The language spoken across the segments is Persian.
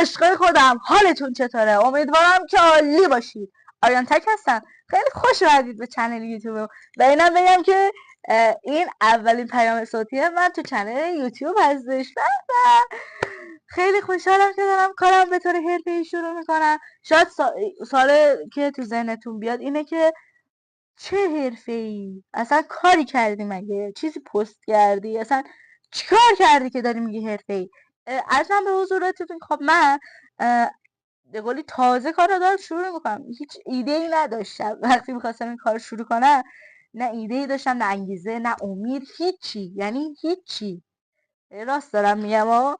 عشقای خودم، حالتون چطوره؟ امیدوارم که عالی باشید. آریان تک هستم. خیلی خوش اومدید به چنل یوتیوب. و اینم بگم که این اولین پیام صوتی من تو چنل یوتیوب هستش. خیلی خوشحالم که دارم کارم به طور حرفه‌ای شروع میکنم. شاید سوالی که تو ذهنتون بیاد اینه که چه حرفه‌ای؟ اصلا کاری کردی مگه؟ چیزی پست کردی؟ اصلا چیکار کردی که داری میگی حرفه‌ای؟ ارزم به حضورتون، خب من به قولی تازه کار رو دارم شروع میکنم. هیچ ایده ای نداشتم وقتی میخواستم این کار رو شروع کنم. نه ایده ای داشتم، نه انگیزه، نه امید، هیچی. یعنی هیچی. راست دارم میگم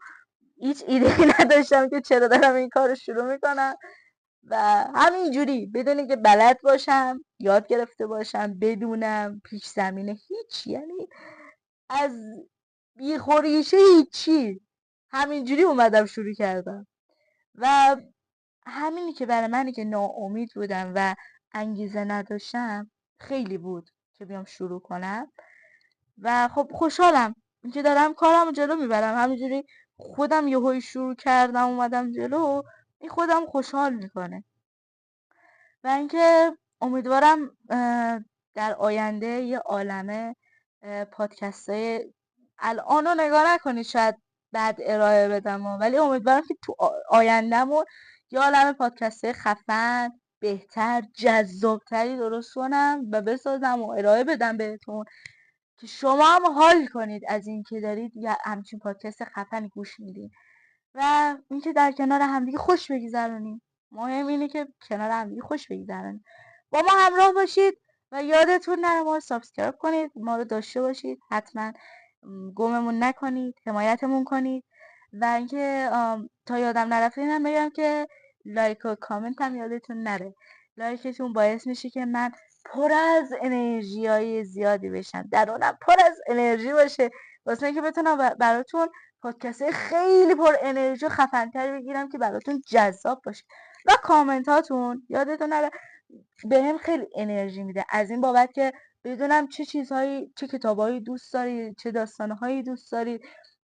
هیچ ایده ای نداشتم که چرا دارم این کار رو شروع میکنم. و همینجوری بدون که بلد باشم، یاد گرفته باشم، بدونم پیش زمینه هیچی، یعنی از بیخوریشه هیچی، همینجوری اومدم شروع کردم. و همینی که برای منی که ناامید بودم و انگیزه نداشتم خیلی بود که بیام شروع کنم. و خب خوشحالم که دارم کارم جلو میبرم. همینجوری خودم یهویی شروع کردم اومدم جلو، این خودم خوشحال میکنه. و اینکه امیدوارم در آینده یه عالمه پادکست های الان رو نگاه نکنید، شاید بعد ارائه بدم ولی امیدوارم که تو آیندهمون یه عالمه پادکست های خفن، بهتر، جذابتری درست کنم و بسازم و ارائه بدم بهتون که شما هم حال کنید از اینکه دارید یا همچین پادکست خفنی گوش میدین و اینکه در کنار همدیگه خوش بگذرونیم. مهم اینه که کنار همدیگه خوش بگذرونیم. با ما همراه باشید و یادتون نره ما رو سابسکرایب کنید، ما رو داشته باشید، حتما گممون نکنید، حمایتمون کنید. و اینکه تا یادم نرفته اینم بگم که لایک و کامنت هم یادتون نره. لایکتون باعث میشه که من پر از انرژی های زیادی بشم، درونم پر از انرژی باشه، واسه اینکه بتونم براتون پادکست خیلی پر انرژی و خفن‌تری بگیرم که براتون جذاب باشه. و کامنت هاتون یادتون نره بهم خیلی انرژی میده، از این بابت که بدونم چه چیزهایی، چه کتابایی دوست دارید، چه داستانهایی دوست دارید.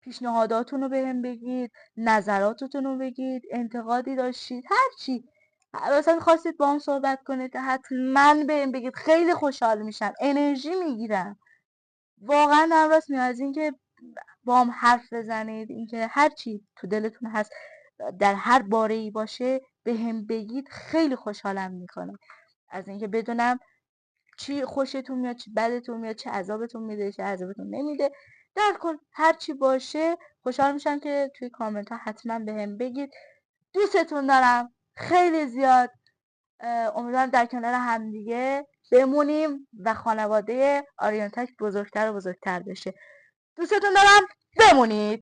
پیشنهاداتون رو بهم بگید، نظراتتون رو بگید، انتقادی داشتید، هر چی مثلا خواستید با هم صحبت کنید حتما بهم بگید. خیلی خوشحال میشم، انرژی میگیرم. واقعا دارم راست میگم. از اینکه با هم حرف بزنید، اینکه هر چی تو دلتون هست در هر باره‌ای باشه بهم بگید، خیلی خوشحالم میکنه. از اینکه بدونم چی خوشتون میاد، چی بدتون میاد، چه عذابتون میده، چه عذابتون نمیده. در کل هر چی باشه خوشحال میشم که توی کامنت ها حتما بهم بگید. دوستتون دارم خیلی زیاد. امیدوارم در کنار همدیگه بمونیم و خانواده آریان تک بزرگتر و بزرگتر بشه. دوستتون دارم. بمونید.